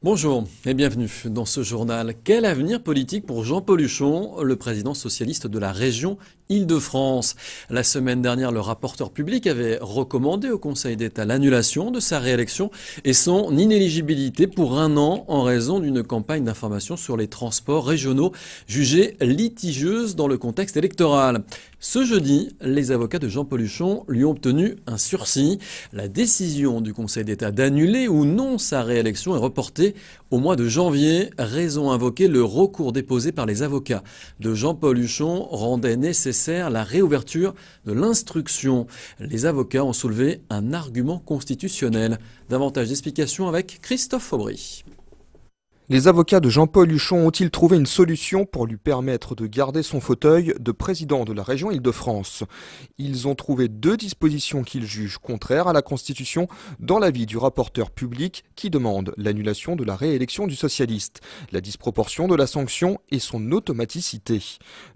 Bonjour et bienvenue dans ce journal. Quel avenir politique pour Jean-Paul Huchon, le président socialiste de la région Île-de-France? La semaine dernière, le rapporteur public avait recommandé au Conseil d'État l'annulation de sa réélection et son inéligibilité pour 1 an en raison d'une campagne d'information sur les transports régionaux jugée litigieuse dans le contexte électoral. Ce jeudi, les avocats de Jean-Paul Huchon lui ont obtenu un sursis. La décision du Conseil d'État d'annuler ou non sa réélection est reportée au mois de janvier. Raison invoquée, le recours déposé par les avocats de Jean-Paul Huchon rendait nécessaire la réouverture de l'instruction. Les avocats ont soulevé un argument constitutionnel. Davantage d'explications avec Christophe Aubry. Les avocats de Jean-Paul Huchon ont-ils trouvé une solution pour lui permettre de garder son fauteuil de président de la région Île-de-France? Ils ont trouvé 2 dispositions qu'ils jugent contraires à la Constitution dans l'avis du rapporteur public qui demande l'annulation de la réélection du socialiste, la disproportion de la sanction et son automaticité.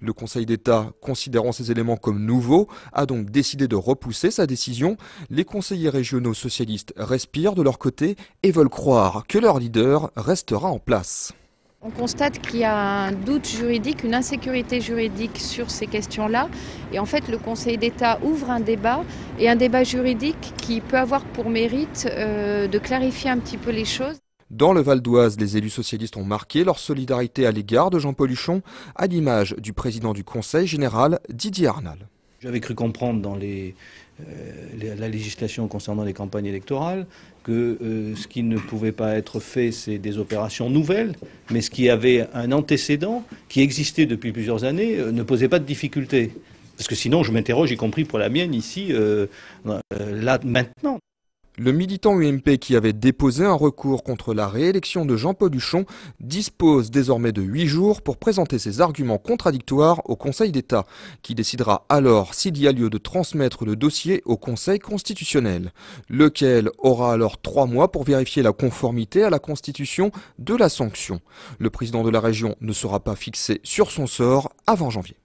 Le Conseil d'État, considérant ces éléments comme nouveaux, a donc décidé de repousser sa décision. Les conseillers régionaux socialistes respirent de leur côté et veulent croire que leur leader restera en place. On constate qu'il y a un doute juridique, une insécurité juridique sur ces questions-là. Et en fait, le Conseil d'État ouvre un débat, et un débat juridique qui peut avoir pour mérite de clarifier un petit peu les choses. Dans le Val d'Oise, les élus socialistes ont marqué leur solidarité à l'égard de Jean-Paul Huchon, à l'image du président du Conseil général, Didier Arnal. J'avais cru comprendre dans la législation concernant les campagnes électorales que ce qui ne pouvait pas être fait, c'est des opérations nouvelles, mais ce qui avait un antécédent, qui existait depuis plusieurs années, ne posait pas de difficulté. Parce que sinon, je m'interroge, y compris pour la mienne, ici, là, maintenant. Le militant UMP qui avait déposé un recours contre la réélection de Jean-Paul Huchon dispose désormais de 8 jours pour présenter ses arguments contradictoires au Conseil d'État, qui décidera alors s'il y a lieu de transmettre le dossier au Conseil constitutionnel, lequel aura alors 3 mois pour vérifier la conformité à la Constitution de la sanction. Le président de la région ne sera pas fixé sur son sort avant janvier.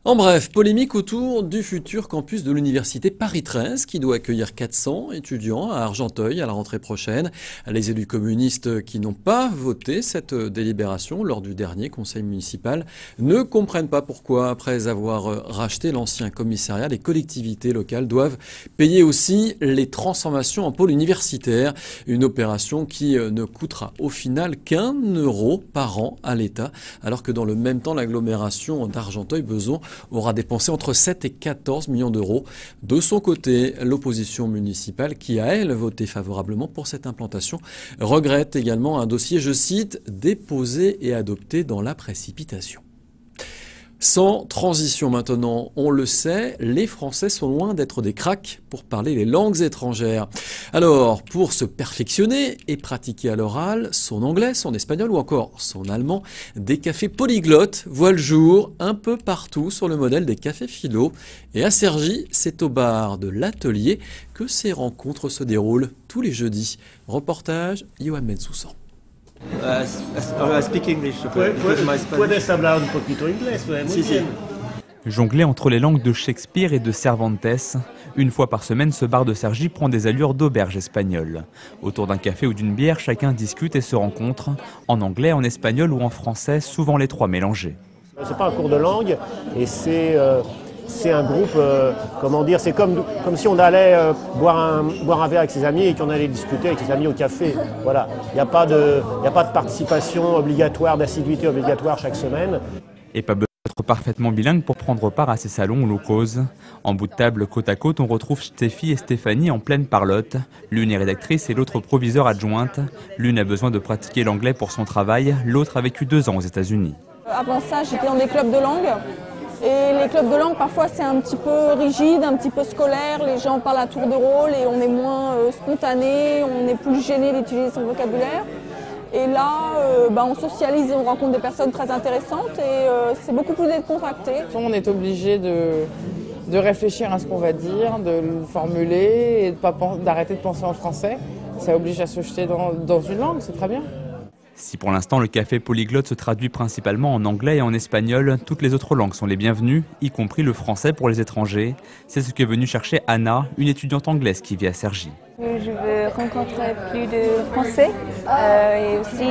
En bref, polémique autour du futur campus de l'université Paris 13 qui doit accueillir 400 étudiants à Argenteuil à la rentrée prochaine. Les élus communistes qui n'ont pas voté cette délibération lors du dernier conseil municipal ne comprennent pas pourquoi, après avoir racheté l'ancien commissariat, les collectivités locales doivent payer aussi les transformations en pôle universitaire. Une opération qui ne coûtera au final qu'1 euro par an à l'État, alors que dans le même temps, l'agglomération d'Argenteuil-Besançon aura dépensé entre 7 et 14 millions d'euros. De son côté, l'opposition municipale, qui a elle voté favorablement pour cette implantation, regrette également un dossier, je cite, déposé et adopté dans la précipitation. Sans transition maintenant, on le sait, les Français sont loin d'être des cracks pour parler les langues étrangères. Alors, pour se perfectionner et pratiquer à l'oral son anglais, son espagnol ou encore son allemand, des cafés polyglottes voient le jour un peu partout sur le modèle des cafés philo. Et à Cergy, c'est au bar de l'Atelier que ces rencontres se déroulent tous les jeudis. Reportage, Johan Bensoussan. Speak English. Puedes hablar un poquito inglés, muy bien. Jongler entre les langues de Shakespeare et de Cervantes, une fois par semaine, ce bar de Cergy prend des allures d'auberge espagnole. Autour d'un café ou d'une bière, chacun discute et se rencontre, en anglais, en espagnol ou en français, souvent les 3 mélangés. C'est pas un cours de langue, et c'est un groupe, comment dire, c'est comme si on allait boire un verre avec ses amis et qu'on allait discuter avec ses amis au café. Voilà, il n'y a pas de participation obligatoire, d'assiduité obligatoire chaque semaine. Et pas besoin d'être parfaitement bilingue pour prendre part à ces salons où l'on cause. En bout de table, côte à côte, on retrouve Stéphie et Stéphanie en pleine parlotte. L'une est rédactrice et l'autre proviseure adjointe. L'une a besoin de pratiquer l'anglais pour son travail, l'autre a vécu 2 ans aux États-Unis. Avant ça, j'étais dans des clubs de langue. Et les clubs de langue, parfois, c'est un petit peu rigide, un petit peu scolaire. Les gens parlent à tour de rôle et on est moins spontané, on est plus gêné d'utiliser son vocabulaire. Et là, on socialise et on rencontre des personnes très intéressantes et c'est beaucoup plus décontracté. On est obligé de réfléchir à ce qu'on va dire, de le formuler et d'arrêter de penser en français. Ça oblige à se jeter dans une langue, c'est très bien. Si pour l'instant le café polyglotte se traduit principalement en anglais et en espagnol, toutes les autres langues sont les bienvenues, y compris le français pour les étrangers. C'est ce qu'est venue chercher Anna, une étudiante anglaise qui vit à Cergy. Je veux rencontrer plus de Français et aussi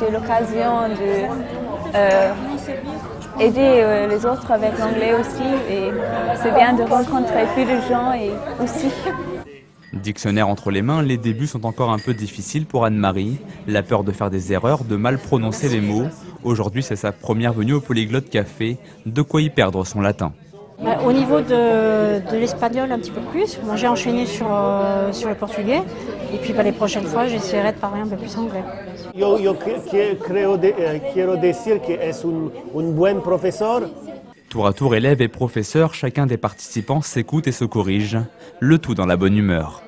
j'ai l'occasion d'aider les autres avec l'anglais aussi et c'est bien de rencontrer plus de gens et aussi. Dictionnaire entre les mains, les débuts sont encore un peu difficiles pour Anne-Marie. La peur de faire des erreurs, de mal prononcer les mots. Aujourd'hui, c'est sa première venue au Polyglotte Café. De quoi y perdre son latin. Au niveau de l'espagnol, un petit peu plus. Moi, j'ai enchaîné sur le portugais. Et puis les prochaines fois, j'essaierai de parler un peu plus anglais. Yo quiero decir que es un buen profesor. Tour à tour, élèves et professeurs, chacun des participants s'écoute et se corrige. Le tout dans la bonne humeur.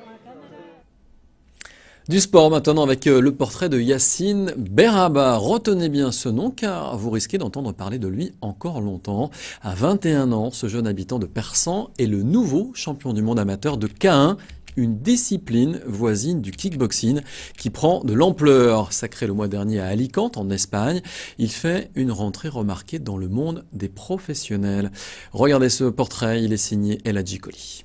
Du sport maintenant avec le portrait de Yacine Berraba. Retenez bien ce nom car vous risquez d'entendre parler de lui encore longtemps. À 21 ans, ce jeune habitant de Persan est le nouveau champion du monde amateur de K1, une discipline voisine du kickboxing qui prend de l'ampleur. Sacré le mois dernier à Alicante, en Espagne, il fait une rentrée remarquée dans le monde des professionnels. Regardez ce portrait, il est signé El Hadji Koli.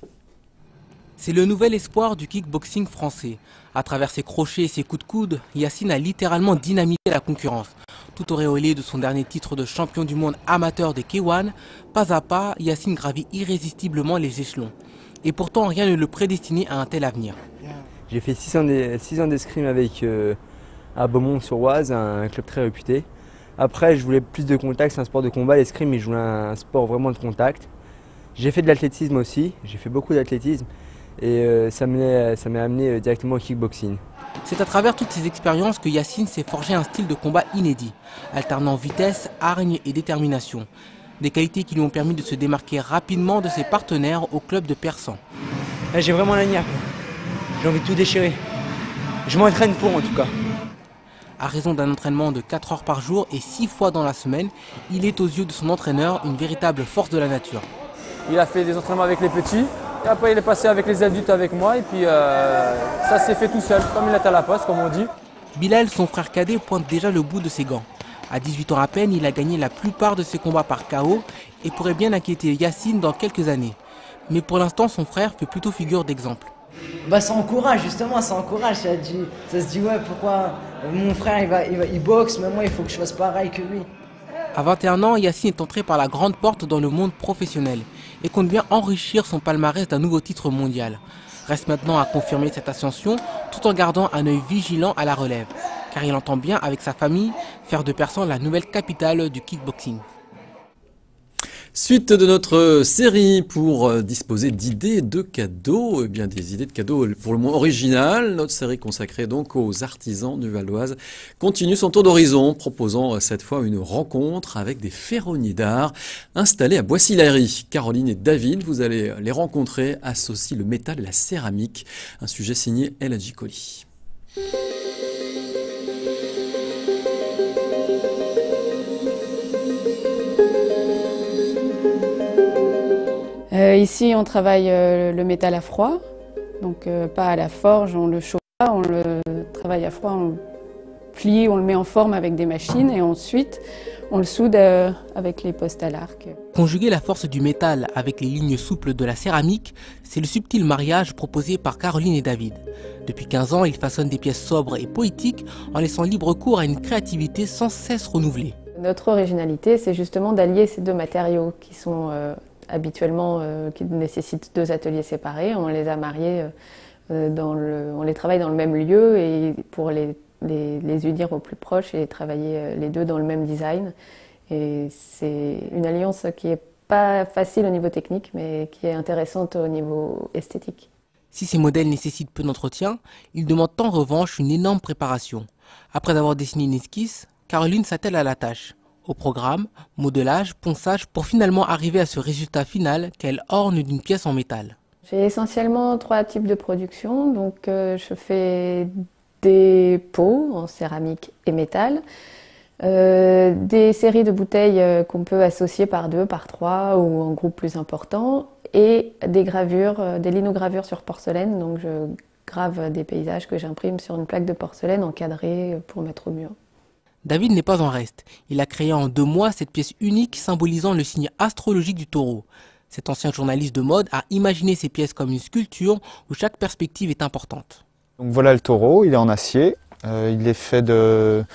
C'est le nouvel espoir du kickboxing français. À travers ses crochets et ses coups de coude, Yacine a littéralement dynamité la concurrence. Tout auréolé de son dernier titre de champion du monde amateur de K1, pas à pas, Yacine gravit irrésistiblement les échelons. Et pourtant, rien ne le prédestinait à un tel avenir. J'ai fait 6 ans d'escrime à Beaumont-sur-Oise, un club très réputé. Après, je voulais plus de contact, c'est un sport de combat, l'escrime, mais je voulais un sport vraiment de contact. J'ai fait de l'athlétisme aussi, j'ai fait beaucoup d'athlétisme et ça m'a amené directement au kickboxing. C'est à travers toutes ces expériences que Yacine s'est forgé un style de combat inédit, alternant vitesse, hargne et détermination. Des qualités qui lui ont permis de se démarquer rapidement de ses partenaires au club de Persan. J'ai vraiment la niaque. J'ai envie de tout déchirer. Je m'entraîne pour en tout cas. À raison d'un entraînement de 4 heures par jour et 6 fois dans la semaine, il est aux yeux de son entraîneur une véritable force de la nature. Il a fait des entraînements avec les petits, et après il est passé avec les adultes avec moi et puis ça s'est fait tout seul, comme il est à la poste comme on dit. Bilal, son frère cadet, pointe déjà le bout de ses gants. À 18 ans à peine, il a gagné la plupart de ses combats par KO et pourrait bien inquiéter Yacine dans quelques années. Mais pour l'instant, son frère fait plutôt figure d'exemple. Ça encourage justement, ça encourage. Ça se dit ouais, pourquoi mon frère il boxe, mais moi il faut que je fasse pareil que lui. À 21 ans, Yacine est entré par la grande porte dans le monde professionnel et compte bien enrichir son palmarès d'un nouveau titre mondial. Reste maintenant à confirmer cette ascension tout en gardant un œil vigilant à la relève, car il entend bien avec sa famille faire de Persan la nouvelle capitale du kickboxing. Suite de notre série pour disposer d'idées de cadeaux, bien des idées de cadeaux pour le moins originales. Notre série consacrée donc aux artisans du Val d'Oise continue son tour d'horizon, proposant cette fois une rencontre avec des ferronniers d'art installés à Boissy-l'Airy. Caroline et David, vous allez les rencontrer, associent le métal et la céramique. Un sujet signé El Hadji Koli. Ici, on travaille le métal à froid, donc pas à la forge, on le chauffe, on le travaille à froid, on le plie, on le met en forme avec des machines et ensuite on le soude avec les postes à l'arc. Conjuguer la force du métal avec les lignes souples de la céramique, c'est le subtil mariage proposé par Caroline et David. Depuis 15 ans, ils façonnent des pièces sobres et poétiques en laissant libre cours à une créativité sans cesse renouvelée. Notre originalité, c'est justement d'allier ces deux matériaux qui sont habituellement qui nécessitent 2 ateliers séparés. On les a mariés, on les travaille dans le même lieu et pour les unir au plus proche et travailler les deux dans le même design. Et c'est une alliance qui n'est pas facile au niveau technique, mais qui est intéressante au niveau esthétique. Si ces modèles nécessitent peu d'entretien, ils demandent en revanche une énorme préparation. Après avoir dessiné une esquisse, Caroline s'attelle à la tâche. Au programme, modelage, ponçage, pour finalement arriver à ce résultat final qu'elle orne d'une pièce en métal. J'ai essentiellement 3 types de production. Donc, je fais des pots en céramique et métal, des séries de bouteilles qu'on peut associer par 2, par 3 ou en groupe plus important, et des gravures, des linogravures sur porcelaine. Donc, je grave des paysages que j'imprime sur une plaque de porcelaine encadrée pour mettre au mur. David n'est pas en reste. Il a créé en 2 mois cette pièce unique symbolisant le signe astrologique du taureau. Cet ancien journaliste de mode a imaginé ces pièces comme une sculpture où chaque perspective est importante. Donc voilà le taureau, il est en acier, il est fait de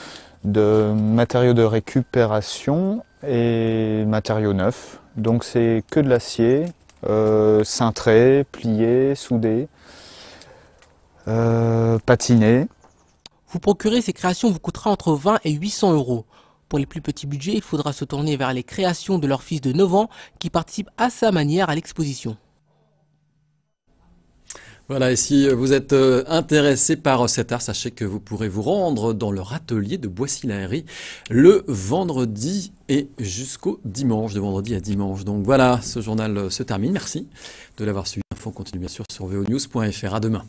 matériaux de récupération et matériaux neufs. Donc c'est que de l'acier, cintré, plié, soudé, patiné. Vous procurer ces créations vous coûtera entre 20 et 800 €. Pour les plus petits budgets, il faudra se tourner vers les créations de leur fils de 9 ans qui participe à sa manière à l'exposition. Voilà, et si vous êtes intéressé par cet art, sachez que vous pourrez vous rendre dans leur atelier de Boissy-la-Herrie le vendredi et jusqu'au dimanche, de vendredi à dimanche. Donc voilà, ce journal se termine. Merci de l'avoir suivi. L'info continue bien sûr sur vonews.fr. À demain.